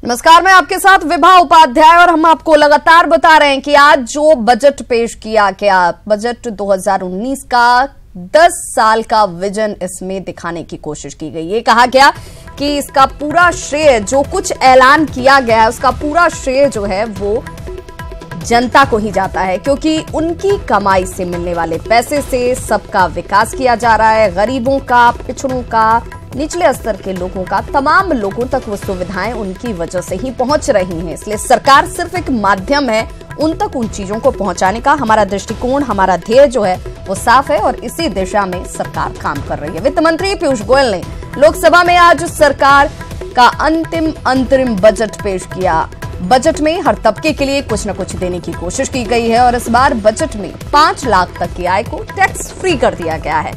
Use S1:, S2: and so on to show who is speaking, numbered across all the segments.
S1: नमस्कार, मैं आपके साथ विभा उपाध्याय और हम आपको लगातार बता रहे हैं कि आज जो बजट पेश किया गया, बजट 2019 का 10 साल का विजन इसमें दिखाने की कोशिश की गई। ये कहा गया कि इसका पूरा श्रेय, जो कुछ ऐलान किया गया है उसका पूरा श्रेय जो है वो जनता को ही जाता है, क्योंकि उनकी कमाई से मिलने वाले पैसे से सबका विकास किया जा रहा है। गरीबों का, पिछड़ों का, निचले स्तर के लोगों का, तमाम लोगों तक वो सुविधाएं उनकी वजह से ही पहुंच रही हैं। इसलिए सरकार सिर्फ एक माध्यम है उन तक उन चीजों को पहुंचाने का। हमारा दृष्टिकोण, हमारा ध्येय जो है वो साफ है और इसी दिशा में सरकार काम कर रही है। वित्त मंत्री पीयूष गोयल ने लोकसभा में आज सरकार का अंतरिम बजट पेश किया। बजट में हर तबके के लिए कुछ न कुछ देने की कोशिश की गई है और इस बार बजट में 5 लाख तक की आय को टैक्स फ्री कर दिया गया है।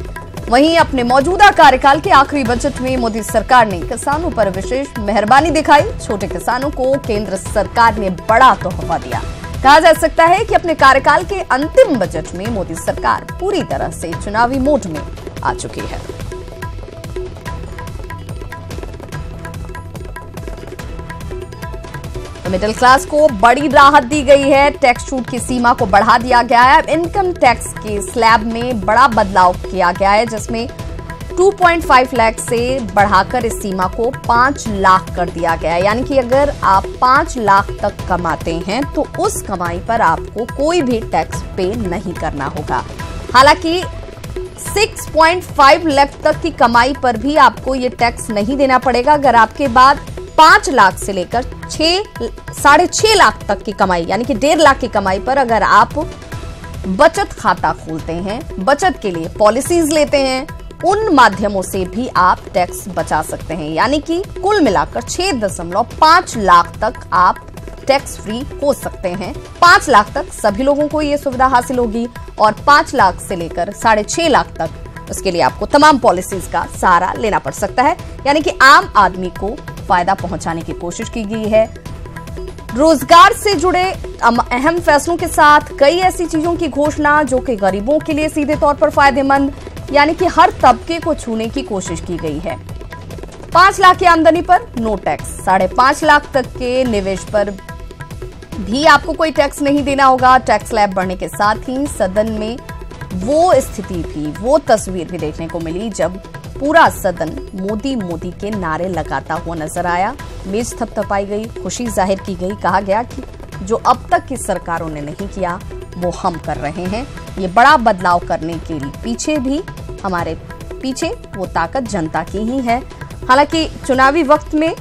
S1: वहीं अपने मौजूदा कार्यकाल के आखिरी बजट में मोदी सरकार ने किसानों पर विशेष मेहरबानी दिखाई। छोटे किसानों को केंद्र सरकार ने बड़ा तोहफा दिया। कहा जा सकता है कि अपने कार्यकाल के अंतिम बजट में मोदी सरकार पूरी तरह से चुनावी मोड में आ चुकी है। मिडिल क्लास को बड़ी राहत दी गई है। टैक्स छूट की सीमा को बढ़ा दिया गया है। इनकम टैक्स के स्लैब में बड़ा बदलाव किया गया है, जिसमें 2.5 लाख से बढ़ाकर इस सीमा को 5 लाख कर दिया गया है। यानी कि अगर आप 5 लाख तक कमाते हैं तो उस कमाई पर आपको कोई भी टैक्स पे नहीं करना होगा। हालांकि 6.5 लाख तक की कमाई पर भी आपको ये टैक्स नहीं देना पड़ेगा। अगर आपके बाद 5 लाख से लेकर 6.5 लाख तक की कमाई, यानी कि 1.5 लाख की कमाई पर अगर आप बचत खाता खोलते हैं, बचत के लिए पॉलिसीज लेते हैं, उन माध्यमों से भी आप टैक्स बचा सकते हैं। यानी कि कुल मिलाकर 6.5 लाख तक आप टैक्स फ्री हो सकते हैं। 5 लाख तक सभी लोगों को यह सुविधा हासिल होगी और 5 लाख से लेकर 6.5 लाख तक उसके लिए आपको तमाम पॉलिसीज का सहारा लेना पड़ सकता है। यानी कि आम आदमी को फायदा पहुंचाने की कोशिश की गई है। रोजगार से जुड़े अहम फैसलों के साथ कई ऐसी चीजों की घोषणा जो कि गरीबों के लिए सीधे तौर पर फायदेमंद, यानी कि हर तबके को छूने की कोशिश की गई है। 5 लाख की आमदनी पर नो टैक्स, 5.5 लाख तक के निवेश पर भी आपको कोई टैक्स नहीं देना होगा। टैक्स स्लैब बढ़ने के साथ ही सदन में वो स्थिति भी, वो तस्वीर भी देखने को मिली जब पूरा सदन मोदी मोदी के नारे लगाता हुआ नजर आया। मेज थपथपाई गई, खुशी जाहिर की गई। कहा गया कि जो अब तक की सरकारों ने नहीं किया वो हम कर रहे हैं। ये बड़ा बदलाव करने के पीछे भी हमारे पीछे वो ताकत जनता की ही है। हालांकि चुनावी वक्त में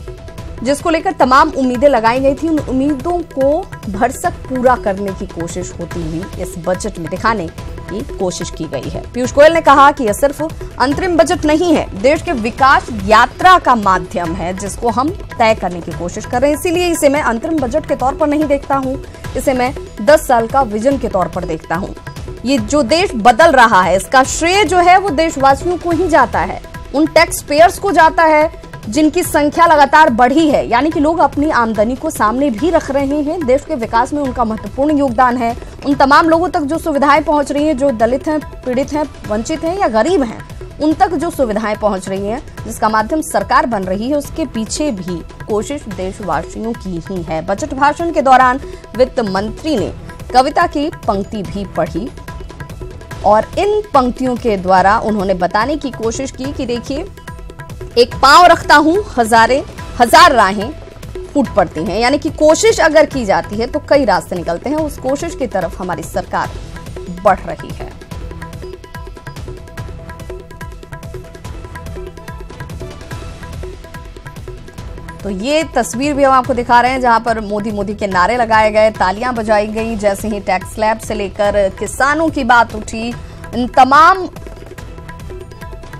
S1: जिसको लेकर तमाम उम्मीदें लगाई गई थी, उन उम्मीदों को भरसक पूरा करने की कोशिश होती हुई इस बजट में दिखाने की कोशिश की गई है। पीयूष गोयल ने कहा कि यह सिर्फ अंतरिम बजट नहीं है, देश के विकास यात्रा का माध्यम है जिसको हम तय करने की कोशिश कर रहे हैं। इसीलिए इसे मैं अंतरिम बजट के तौर पर नहीं देखता हूं, इसे मैं 10 साल का विजन के तौर पर देखता हूं। ये जो देश बदल रहा है इसका श्रेय जो है वो देशवासियों को ही जाता है, उन टैक्स पेयर्स को जाता है जिनकी संख्या लगातार बढ़ी है। यानी कि लोग अपनी आमदनी को सामने भी रख रहे हैं। देश के विकास में उनका महत्वपूर्ण योगदान है। उन तमाम लोगों तक जो सुविधाएं पहुंच रही हैं, जो दलित हैं, पीड़ित हैं, वंचित हैं या गरीब हैं, उन तक जो सुविधाएं पहुंच रही हैं, जिसका माध्यम सरकार बन रही है, उसके पीछे भी कोशिश देशवासियों की ही है। बजट भाषण के दौरान वित्त मंत्री ने कविता की पंक्ति भी पढ़ी और इन पंक्तियों के द्वारा उन्होंने बताने की कोशिश की कि देखिए, एक पांव रखता हूं, हजार राहें फूट पड़ती हैं। यानी कि कोशिश अगर की जाती है तो कई रास्ते निकलते हैं। उस कोशिश की तरफ हमारी सरकार बढ़ रही है। तो ये तस्वीर भी हम आपको दिखा रहे हैं जहां पर मोदी मोदी के नारे लगाए गए, तालियां बजाई गई जैसे ही टैक्स स्लैब से लेकर किसानों की बात उठी। इन तमाम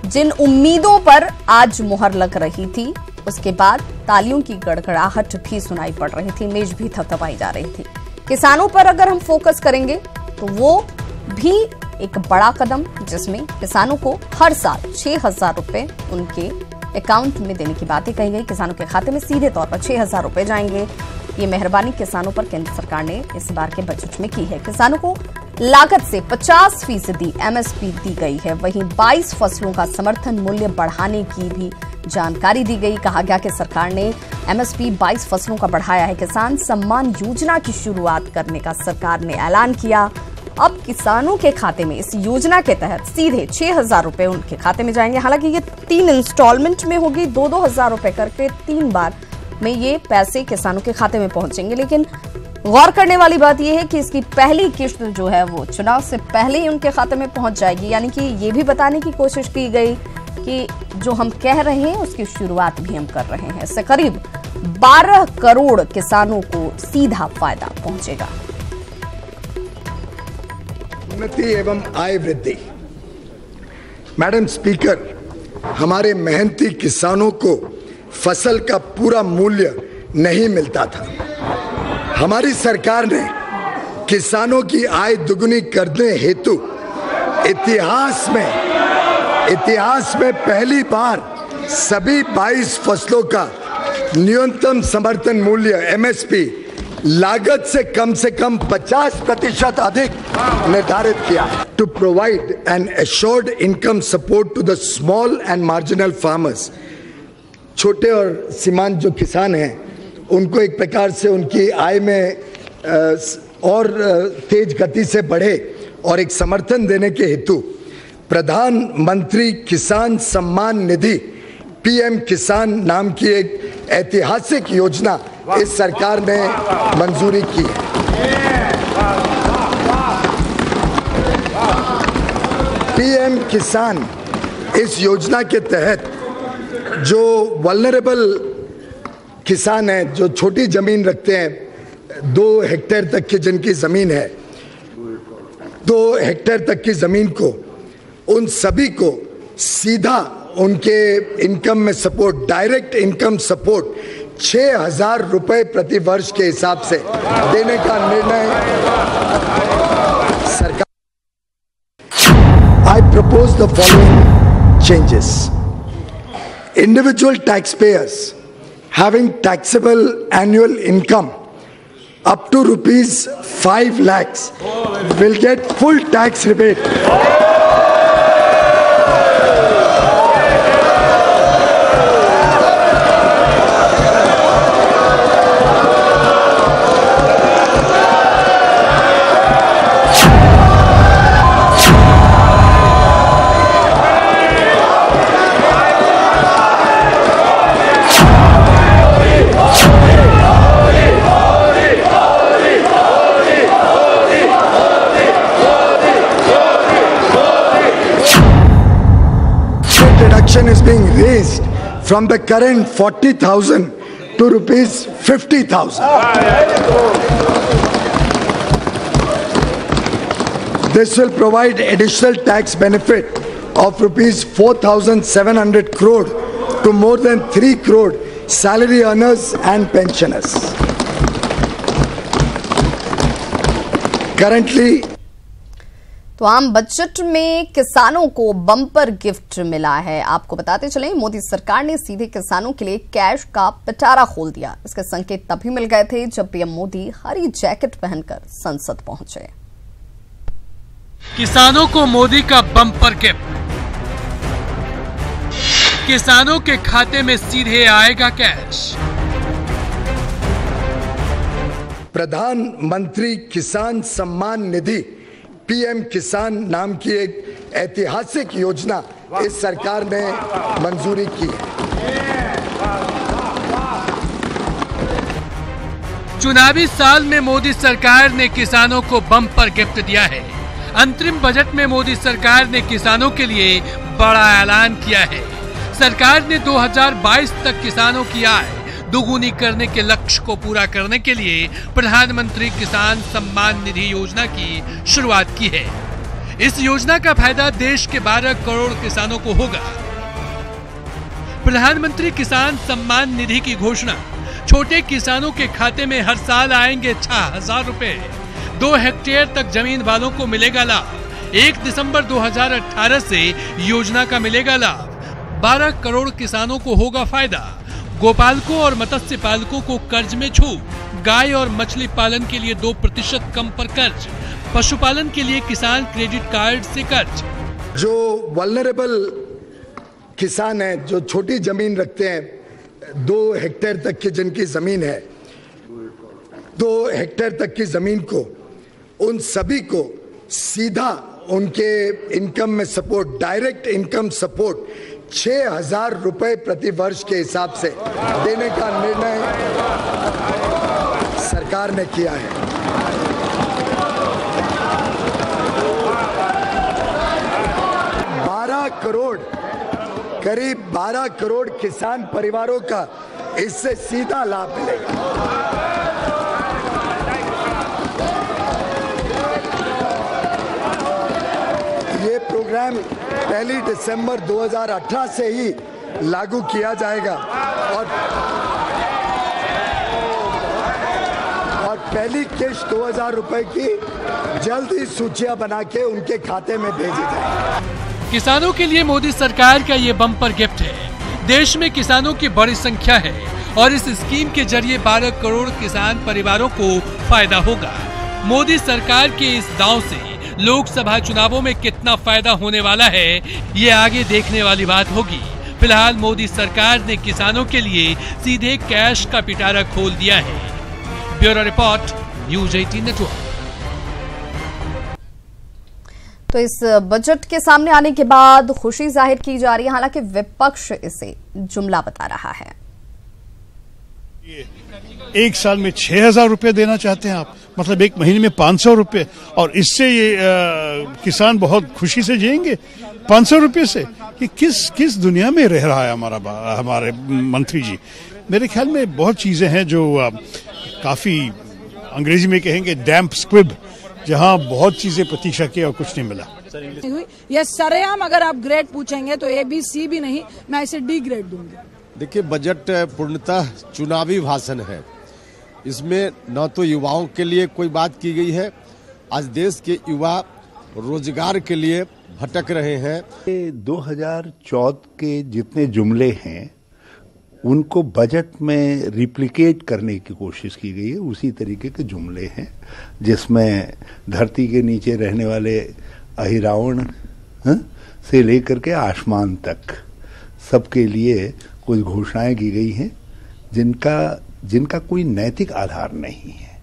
S1: जिन उम्मीदों पर आज मुहर लग रही थी, उसके बाद तालियों की गड़गड़ाहट भी सुनाई पड़ रही थी, मेज भी थपथपाई जा रही थी। किसानों पर अगर हम फोकस करेंगे तो वो भी एक बड़ा कदम, जिसमें किसानों को हर साल 6,000 रुपए उनके अकाउंट में देने की बातें कही गई। किसानों के खाते में सीधे तौर पर 6,000 रुपए जाएंगे। ये मेहरबानी किसानों पर केंद्र सरकार ने इस बार के बजट में की है। किसानों को लागत से 50% एमएसपी दी गई है। वहीं 22 फसलों का समर्थन मूल्य बढ़ाने की भी जानकारी दी गई। कहा गया कि सरकार ने एमएसपी 22 फसलों का बढ़ाया है। किसान सम्मान योजना की शुरुआत करने का सरकार ने ऐलान किया। अब किसानों के खाते में इस योजना के तहत सीधे 6,000 रुपए उनके खाते में जाएंगे। हालांकि ये 3 इंस्टॉलमेंट में होगी, 2-2 हजार रुपए करके 3 बार में ये पैसे किसानों के खाते में पहुंचेंगे। लेकिन गौर करने वाली बात यह है कि इसकी पहली किश्त जो है वो चुनाव से पहले ही उनके खाते में पहुंच जाएगी। यानी कि ये भी बताने की कोशिश की गई कि जो हम कह रहे हैं उसकी शुरुआत भी हम कर रहे हैं। इससे करीब 12 करोड़ किसानों को सीधा फायदा पहुंचेगा।
S2: उन्नति एवं आय वृद्धि। मैडम स्पीकर, हमारे मेहनती किसानों को फसल का पूरा मूल्य नहीं मिलता था। हमारी सरकार ने किसानों की आय दुगुनी करने हेतु इतिहास में पहली बार सभी 22 फसलों का न्यूनतम समर्थन मूल्य एमएसपी लागत से कम 50% अधिक निर्धारित किया। To provide an assured income support to the small and marginal farmers, छोटे और सीमांत जो किसान हैं उनको एक प्रकार से उनकी आय में और तेज गति से बढ़े और एक समर्थन देने के हेतु प्रधानमंत्री किसान सम्मान निधि पीएम किसान नाम की एक ऐतिहासिक योजना इस सरकार ने मंजूरी की है। पीएम किसान इस योजना के तहत जो वल्नरेबल किसान हैं, जो छोटी जमीन रखते हैं, 2 हेक्टेयर तक की जिनकी जमीन है, 2 हेक्टेयर तक की जमीन को, उन सभी को सीधा उनके इनकम में सपोर्ट, डायरेक्ट इनकम सपोर्ट 6,000 रुपए प्रति वर्ष के हिसाब से देने का निर्णय सरकार। I propose the following changes. Individual taxpayers having taxable annual income up to ₹5 lakhs will get full tax rebate. Deduction is being raised from the current 40,000 to ₹50,000. This will provide additional tax benefit of ₹4,700 crore to more than 3 crore salary earners and pensioners. Currently,
S1: तो आम budget में किसानों को bumper gift मिला है। आपको बताते चलें, मोदी सरकार ने सीधे किसानों के लिए कैश का पिटारा खोल दिया। इसके संकेत तभी मिल गए थे जब पीएम मोदी हरी जैकेट पहनकर संसद पहुंचे।
S3: किसानों को मोदी का बम्पर गिफ्ट, किसानों के खाते में सीधे आएगा कैश।
S2: प्रधानमंत्री किसान सम्मान निधि पीएम किसान नाम की एक ऐतिहासिक योजना इस सरकार ने मंजूरी की है।
S3: चुनावी साल में मोदी सरकार ने किसानों को बम्पर गिफ्ट दिया है। अंतरिम बजट में मोदी सरकार ने किसानों के लिए बड़ा ऐलान किया है। सरकार ने 2022 तक किसानों की आय दोगुनी करने के लक्ष्य को पूरा करने के लिए प्रधानमंत्री किसान सम्मान निधि योजना की शुरुआत की है। इस योजना का फायदा देश के 12 करोड़ किसानों को होगा। प्रधानमंत्री किसान सम्मान निधि की घोषणा छोटे किसानों के खाते में हर साल आएंगे 6,000 रुपए। 2 हेक्टेयर तक जमीन वालों को मिलेगा लाभ। 1 दिसंबर 2018 से योजना का मिलेगा लाभ। 12 करोड़ किसानों को होगा फायदा। गोपालकों और मत्स्य पालकों को कर्ज में छूट। गाय और मछली पालन के लिए 2% कम पर कर्ज। पशुपालन के लिए किसान क्रेडिट कार्ड से कर्ज।
S2: जो वल्नरेबल किसान हैं, जो छोटी जमीन रखते हैं, 2 हेक्टेयर तक की जिनकी जमीन है, 2 हेक्टेयर तक की जमीन को, उन सभी को सीधा उनके इनकम में सपोर्ट, डायरेक्ट इनकम सपोर्ट 6,000 रुपए प्रति वर्ष के हिसाब से देने का निर्णय सरकार ने किया है। करीब 12 करोड़ किसान परिवारों का इससे सीधा लाभ मिलेगा। ये प्रोग्राम 1 दिसंबर 2018 से ही लागू किया जाएगा और पहली किश्त 2,000 रुपए की जल्द ही सूचियां बना के उनके खाते में भेजी जाएगी।
S3: किसानों के लिए मोदी सरकार का ये बम्पर गिफ्ट है। देश में किसानों की बड़ी संख्या है और इस स्कीम के जरिए 12 करोड़ किसान परिवारों को फायदा होगा। मोदी सरकार के इस दांव से लोकसभा चुनावों में कितना फायदा होने वाला है, ये आगे देखने वाली बात होगी। फिलहाल मोदी सरकार ने किसानों के लिए सीधे कैश का पिटारा खोल दिया है। Bureau report, news 18 network.
S1: तो इस बजट के सामने आने के बाद खुशी जाहिर की जा रही है, हालांकि विपक्ष इसे जुमला बता रहा है।
S4: एक साल में 6,000 रुपए देना चाहते हैं आप, मतलब एक महीने में 500 रुपए, और इससे ये किसान बहुत खुशी से जिएंगे 500 रुपए से। कि किस दुनिया में रह रहा है हमारे मंत्री जी। मेरे ख्याल में बहुत चीजें हैं जो काफी, अंग्रेजी में कहेंगे डैम्प स्क्विब, जहां बहुत चीजें प्रतीक्षा की और कुछ नहीं मिला।
S5: ये सरेआम अगर आप ग्रेड पूछेंगे तो ABC भी नहीं, मैं इसे D ग्रेड दूंगी।
S6: देखिए, बजट पूर्णतः चुनावी भाषण है। इसमें न तो युवाओं के लिए कोई बात की गई है। आज देश के युवा रोजगार के लिए भटक रहे हैं।
S7: 2014 के जितने जुमले हैं उनको बजट में रिप्लिकेट करने की कोशिश की गई है। उसी तरीके के जुमले हैं जिसमें धरती के नीचे रहने वाले अहिरावण से लेकर के आसमान तक सबके लिए कुछ घोषणाएं की गई हैं जिनका कोई नैतिक आधार नहीं है।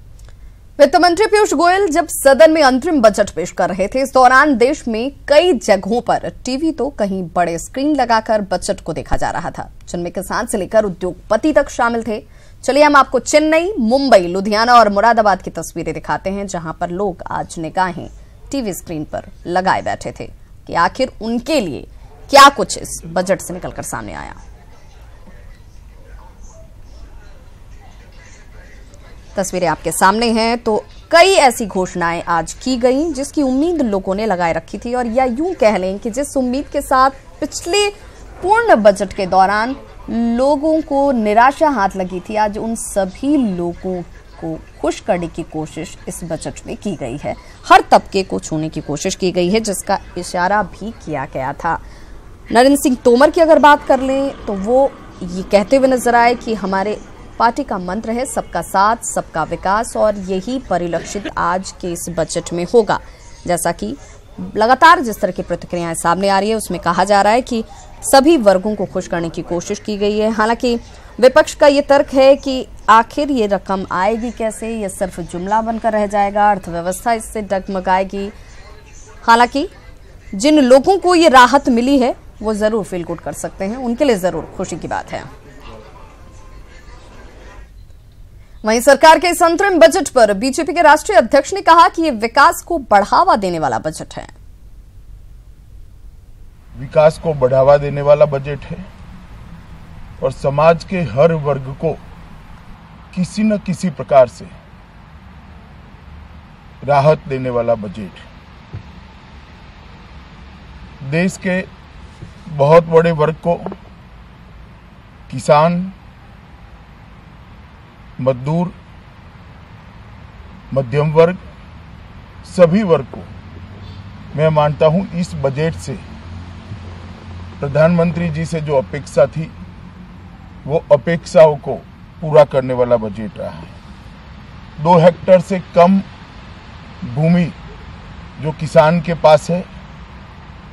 S1: वित्त मंत्री पीयूष गोयल जब सदन में अंतरिम बजट पेश कर रहे थे, इस दौरान देश में कई जगहों पर टीवी तो कहीं बड़े स्क्रीन लगाकर बजट को देखा जा रहा था, जिनमें किसान से लेकर उद्योगपति तक शामिल थे। चलिए हम आपको चेन्नई, मुंबई, लुधियाना और मुरादाबाद की तस्वीरें दिखाते हैं, जहां पर लोग आज निगाहें टीवी स्क्रीन पर लगाए बैठे थे कि आखिर उनके लिए क्या कुछ इस बजट से निकलकर सामने आया। तस्वीरें आपके सामने हैं। तो कई ऐसी घोषणाएं आज की गई जिसकी उम्मीद लोगों ने लगाए रखी थी, और या यूं कह लें कि जिस उम्मीद के साथ पिछले पूर्ण बजट के दौरान लोगों को निराशा हाथ लगी थी, आज उन सभी लोगों को खुश करने की कोशिश इस बजट में की गई है। हर तबके को छूने की कोशिश की गई है, जिसका इशारा भी किया गया था। नरेंद्र सिंह तोमर की अगर बात कर लें तो वो ये कहते हुए नजर आए कि हमारे पार्टी का मंत्र है सबका साथ, सबका विकास, और यही परिलक्षित आज के इस बजट में होगा। जैसा कि लगातार जिस तरह की प्रतिक्रियाएं सामने आ रही है, उसमें कहा जा रहा है कि सभी वर्गों को खुश करने की कोशिश की गई है। हालांकि विपक्ष का ये तर्क है कि आखिर ये रकम आएगी कैसे, ये सिर्फ जुमला बनकर रह जाएगा, अर्थव्यवस्था इससे डगमगाएगी। हालांकि जिन लोगों को ये राहत मिली है वो जरूर फील गुड कर सकते हैं, उनके लिए जरूर खुशी की बात है। वहीं सरकार के इस अंतरिम बजट पर बीजेपी के राष्ट्रीय अध्यक्ष ने कहा कि ये विकास को बढ़ावा देने वाला बजट है।
S8: विकास को बढ़ावा देने वाला बजट है और समाज के हर वर्ग को किसी न किसी प्रकार से राहत देने वाला बजट। देश के बहुत बड़े वर्ग को, किसान, मजदूर, मध्यम वर्ग, सभी वर्ग को मैं मानता हूं इस बजट से प्रधानमंत्री जी से जो अपेक्षा थी वो अपेक्षाओं को पूरा करने वाला बजट रहा है। 2 हेक्टेयर से कम भूमि जो किसान के पास है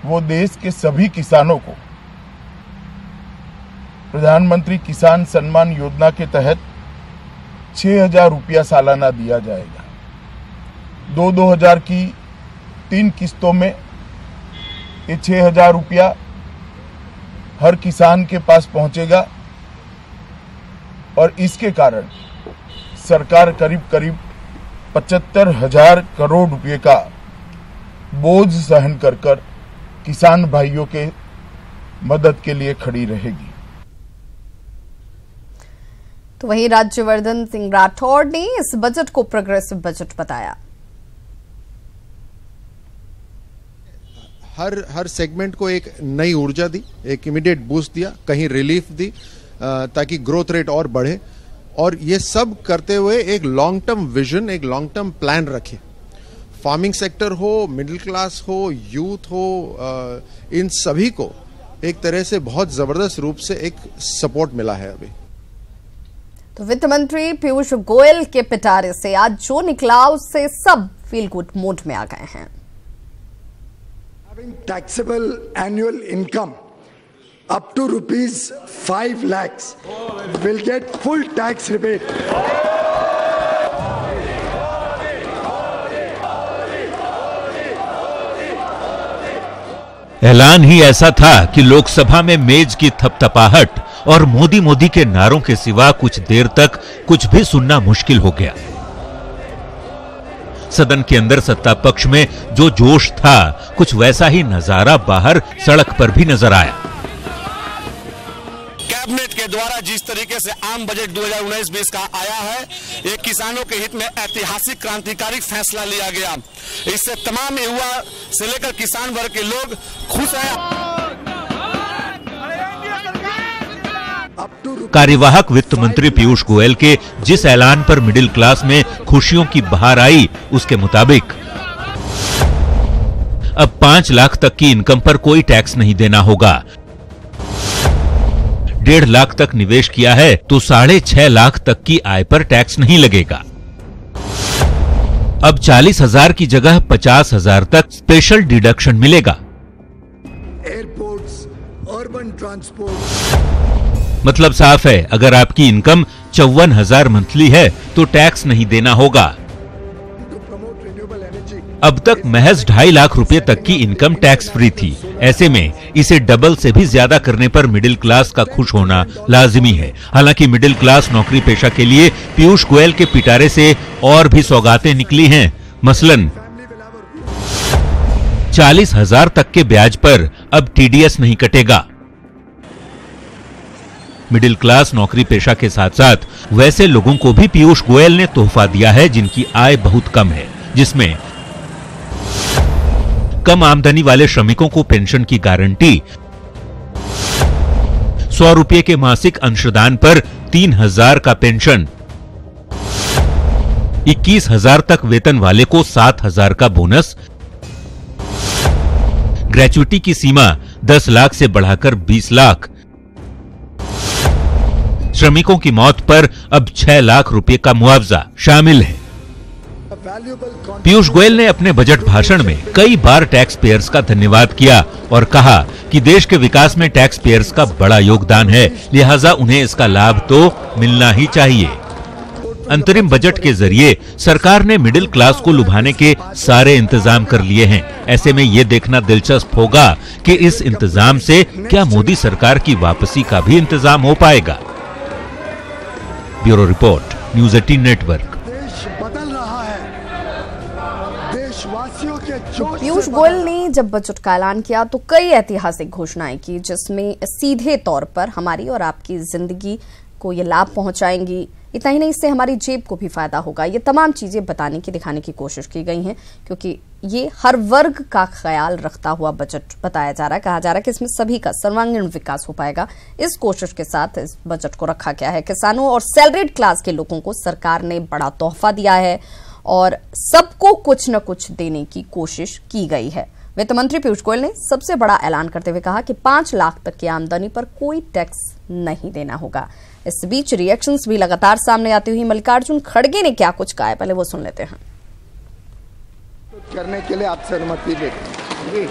S8: वो देश के सभी किसानों को प्रधानमंत्री किसान सम्मान योजना के तहत 6,000 रुपया सालाना दिया जाएगा। 2,000 की 3 किस्तों में ये 6,000 रुपया हर किसान के पास पहुंचेगा और इसके कारण सरकार करीब करीब 75,000 करोड़ रुपए का बोझ सहन कर किसान भाइयों के मदद के लिए खड़ी रहेगी।
S1: तो वहीं राज्यवर्धन सिंह राठौड़ ने इस बजट को प्रोग्रेसिव बजट बताया।
S9: हर सेगमेंट को एक नई ऊर्जा दी, एक इमीडिएट बूस्ट दिया, कहीं रिलीफ दी ताकि ग्रोथ रेट और बढ़े, और ये सब करते हुए एक लॉन्ग टर्म विजन, एक लॉन्ग टर्म प्लान रखे। फार्मिंग सेक्टर हो, मिडिल क्लास हो, यूथ हो, इन सभी को एक तरह से बहुत जबरदस्त रूप से एक सपोर्ट मिला है अभी।
S1: तो वित्त मंत्री पीयूष गोयल के पिटारे से आज जो निकला उससे सब फील गुड मूड में आ गए हैं।
S2: Having taxable annual income up to ₹5 lakhs will get full tax rebate.
S10: ऐलान ही ऐसा था कि लोकसभा में मेज की थपथपाहट और मोदी के नारों के सिवा कुछ देर तक कुछ भी सुनना मुश्किल हो गया। सदन के अंदर सत्ता पक्ष में जो जोश था, कुछ वैसा ही नजारा बाहर सड़क पर भी नजर आया।
S11: कैबिनेट के द्वारा जिस तरीके से आम बजट 2019-20 का आया है, ये किसानों के हित में ऐतिहासिक क्रांतिकारी फैसला लिया गया। इससे तमाम युवा से लेकर किसान वर्ग के लोग खुश हैं।
S10: कार्यवाहक वित्त मंत्री पीयूष गोयल के जिस ऐलान पर मिडिल क्लास में खुशियों की बहार आई, उसके मुताबिक अब 5 लाख तक की इनकम पर कोई टैक्स नहीं देना होगा। 1.5 लाख तक निवेश किया है तो 6.5 लाख तक की आय पर टैक्स नहीं लगेगा। अब 40,000 की जगह 50,000 तक स्पेशल डिडक्शन मिलेगा।
S2: Airports, urban transport.
S10: मतलब साफ है, अगर आपकी इनकम 54,000 मंथली है तो टैक्स नहीं देना होगा। अब तक महज 2.5 लाख रुपए तक की इनकम टैक्स फ्री थी। ऐसे में इसे डबल से भी ज्यादा करने पर मिडिल क्लास का खुश होना लाजिमी है। हालांकि मिडिल क्लास नौकरी पेशा के लिए पीयूष गोयल के पिटारे से और भी सौगातें निकली हैं। मसलन 40,000 तक के ब्याज पर अब टीडीएस नहीं कटेगा। मिडिल क्लास नौकरी पेशा के साथ साथ वैसे लोगों को भी पीयूष गोयल ने तोहफा दिया है जिनकी आय बहुत कम है, जिसमें कम आमदनी वाले श्रमिकों को पेंशन की गारंटी, 100 रुपये के मासिक अंशदान पर 3,000 का पेंशन, 21,000 तक वेतन वाले को 7,000 का बोनस, ग्रेच्युटी की सीमा 10 लाख से बढ़ाकर 20 लाख, श्रमिकों की मौत पर अब 6 लाख रुपए का मुआवजा शामिल है। पीयूष गोयल ने अपने बजट भाषण में कई बार टैक्स पेयर्स का धन्यवाद किया और कहा कि देश के विकास में टैक्स पेयर्स का बड़ा योगदान है, लिहाजा उन्हें इसका लाभ तो मिलना ही चाहिए। अंतरिम बजट के जरिए सरकार ने मिडिल क्लास को लुभाने के सारे इंतजाम कर लिए हैं। ऐसे में ये देखना दिलचस्प होगा कि इस इंतजाम से क्या मोदी सरकार की वापसी का भी इंतजाम हो पाएगा। Bureau report, news 18 network.
S2: देश बदल रहा है, देशवासियों के
S1: पीयूष गोयल ने जब बजट का ऐलान किया तो कई ऐतिहासिक घोषणाएं की, जिसमें सीधे तौर पर हमारी और आपकी जिंदगी को ये लाभ पहुंचाएंगी। इतना ही नहीं, इससे हमारी जेब को भी फायदा होगा। ये तमाम चीजें बताने की, दिखाने की कोशिश की गई हैं, क्योंकि ये हर वर्ग का ख्याल रखता हुआ बजट बताया जा रहा है। कहा जा रहा है कि इसमें सभी का सर्वांगीण विकास हो पाएगा। इस कोशिश के साथ इस बजट को रखा गया है। किसानों और सैलरीड क्लास के लोगों को सरकार ने बड़ा तोहफा दिया है और सबको कुछ न कुछ देने की कोशिश की गई है। वित्त मंत्री पीयूष गोयल ने सबसे बड़ा ऐलान करते हुए कहा कि 5 लाख तक की आमदनी पर कोई टैक्स नहीं देना होगा। इस बीच रिएक्शंस भी लगातार सामने आती हुई। मल्लिकार्जुन खड़गे ने क्या कुछ कहा है, पहले वो सुन लेते हैं।
S2: करने के लिए आपसे अनुमति लेते।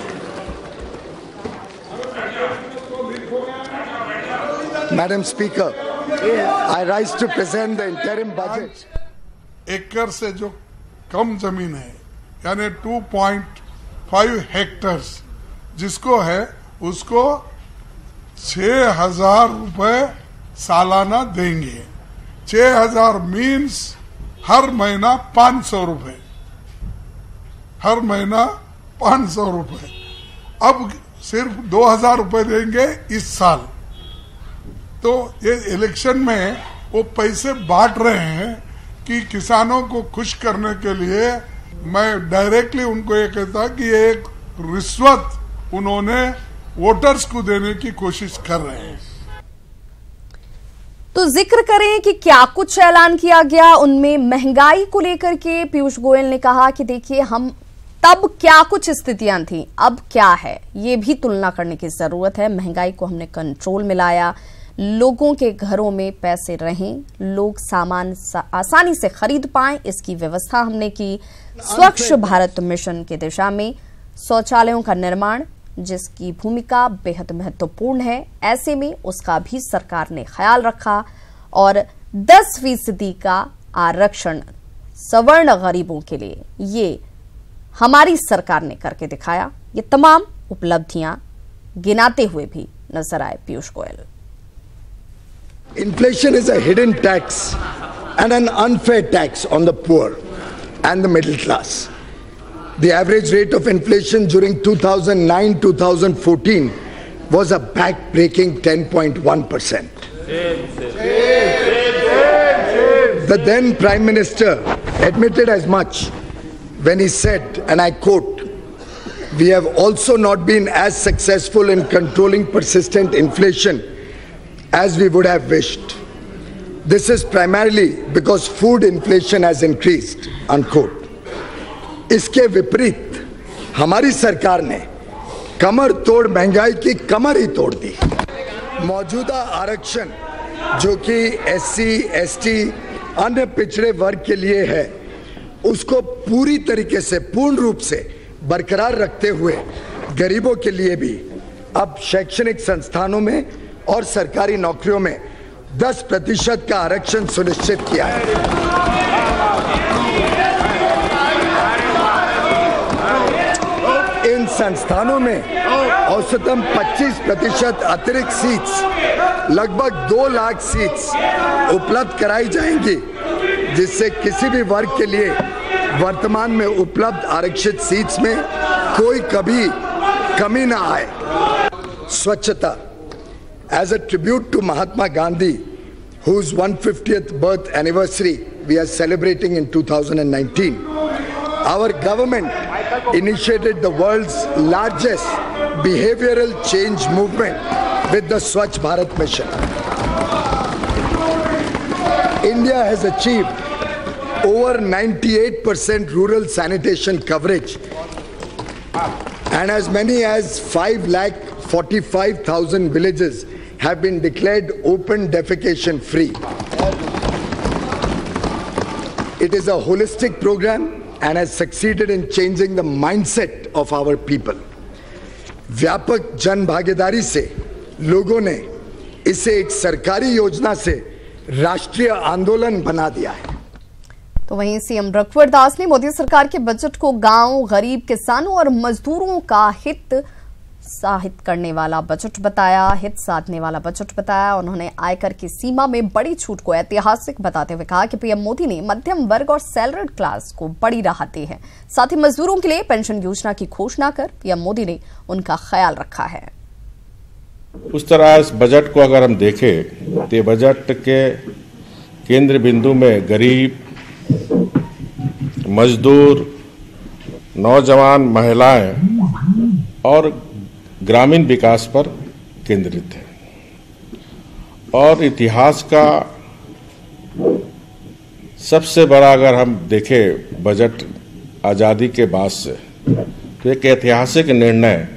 S2: Madam speaker, I rise to present the interim budget.
S12: एकड़ से जो कम जमीन है यानी 2.5 हेक्टर्स जिसको है उसको 6,000 रुपए सालाना देंगे। 6,000 मीन्स हर महीना 500 रुपए, हर महीना 500 रुपए। अब सिर्फ 2,000 रुपए देंगे इस साल। तो ये इलेक्शन में वो पैसे बांट रहे हैं कि किसानों को खुश करने के लिए। मैं डायरेक्टली उनको ये कहता कि ये एक रिश्वत उन्होंने वोटर्स को देने की कोशिश कर रहे हैं।
S1: तो जिक्र करें कि क्या कुछ ऐलान किया गया। उनमें महंगाई को लेकर के पीयूष गोयल ने कहा कि देखिए, हम तब क्या कुछ स्थितियां थी, अब क्या है, ये भी तुलना करने की जरूरत है। महंगाई को हमने कंट्रोल में लाया, लोगों के घरों में पैसे रहें, लोग सामान आसानी से खरीद पाएं, इसकी व्यवस्था हमने की। स्वच्छ भारत मिशन की दिशा में शौचालयों का निर्माण, जिसकी भूमिका बेहद महत्वपूर्ण है, ऐसे में उसका भी सरकार ने ख्याल रखा। और 10% का आरक्षण सवर्ण गरीबों के लिए, ये हमारी सरकार ने करके दिखाया। ये तमाम उपलब्धियां गिनाते हुए भी नजर आए Piyush Goyal.
S2: Inflation is a hidden tax and an unfair tax on the poor and the middle class. The average rate of inflation during 2009-2014 was a back-breaking 10.1%. The then Prime Minister admitted as much when he said, and I quote, "We have also not been as successful in controlling persistent inflation as we would have wished. This is primarily because food inflation has increased," unquote. इसके विपरीत हमारी सरकार ने कमर तोड़ महंगाई की कमर ही तोड़ दी। मौजूदा आरक्षण जो कि SC, ST, अन्य पिछड़े वर्ग के लिए है, उसको पूरी तरीके से, पूर्ण रूप से बरकरार रखते हुए गरीबों के लिए भी अब शैक्षणिक संस्थानों में और सरकारी नौकरियों में 10% का आरक्षण सुनिश्चित किया है। इन संस्थानों में औसतन 25% अतिरिक्त सीट्स, लगभग 2 लाख सीट्स उपलब्ध कराई जाएंगी, जिससे किसी भी वर्ग के लिए वर्तमान में उपलब्ध आरक्षित सीट्स में कोई कभी कमी ना आए। स्वच्छता, as a tribute to Mahatma Gandhi, whose 150th birth anniversary we are celebrating in 2019, our government initiated the world's largest behavioral change movement with the Swachh Bharat mission. India has achieved over 98% rural sanitation coverage, and as many as 5,45,000 villages have been declared open defecation free. It is a holistic program and has succeeded in changing the mindset of our people. व्यापक जन भागीदारी से लोगों ने इसे एक सरकारी योजना से राष्ट्रीय आंदोलन बना दिया है।
S1: तो वहीं सीएम रघुवर दास ने मोदी सरकार के बजट को गांव, गरीब, किसानों और मजदूरों का हित साहित करने वाला बजट बताया, हित साधने वाला बजट बताया। उन्होंने आयकर की सीमा में बड़ी छूट को ऐतिहासिक बताते हुए कहा कि पीएम मोदी ने मध्यम वर्ग और सैलरीड क्लास को बड़ी राहत दी है। साथ ही मजदूरों के लिए पेंशन योजना की घोषणा कर पीएम मोदी ने उनका ख्याल रखा है।
S13: उस तरह इस बजट को अगर हम देखें तो बजट के केंद्र बिंदु में गरीब, मजदूर, नौजवान, महिलाएं और ग्रामीण विकास पर केंद्रित है। और इतिहास का सबसे बड़ा अगर हम देखें बजट आज़ादी के बाद से, तो एक ऐतिहासिक निर्णय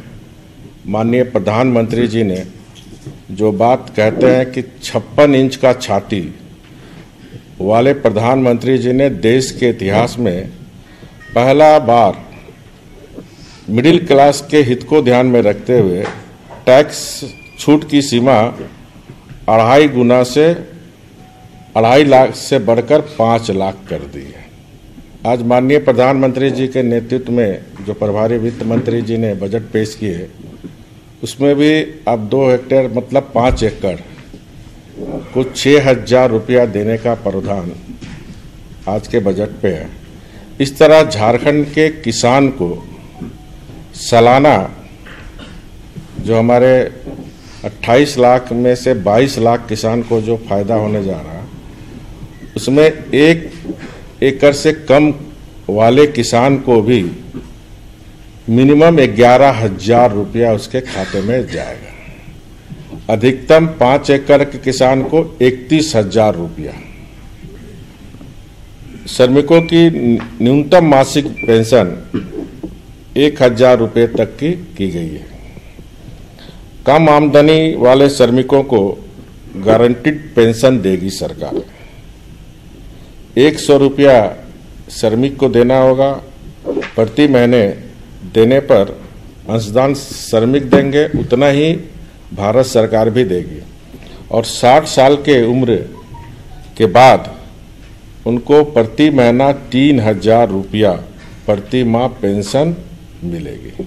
S13: माननीय प्रधानमंत्री जी ने जो बात कहते हैं कि 56 इंच का छाती वाले प्रधानमंत्री जी ने देश के इतिहास में पहला बार मिडिल क्लास के हित को ध्यान में रखते हुए टैक्स छूट की सीमा 2.5 गुना से 2.5 लाख से बढ़कर 5 लाख कर दी है। आज माननीय प्रधानमंत्री जी के नेतृत्व में जो प्रभारी वित्त मंत्री जी ने बजट पेश किए, उसमें भी अब 2 हेक्टेयर मतलब 5 एकड़ को 6,000 रुपया देने का प्रावधान आज के बजट पे है। इस तरह झारखंड के किसान को सालाना जो हमारे 28 लाख में से 22 लाख किसान को जो फायदा होने जा रहा है, उसमें 1 एकड़ से कम वाले किसान को भी मिनिमम 11,000 रुपया उसके खाते में जाएगा। अधिकतम 5 एकड़ के किसान को 31,000 रुपया। श्रमिकों की न्यूनतम मासिक पेंशन 1,000 रुपये तक की गई है। कम आमदनी वाले श्रमिकों को गारंटीड पेंशन देगी सरकार। 100 रुपया श्रमिक को देना होगा। प्रति महीने देने पर अंशदान श्रमिक देंगे, उतना ही भारत सरकार भी देगी। और 60 साल के उम्र के बाद उनको प्रति महीना 3,000 रुपया प्रति माह पेंशन मिलेगी।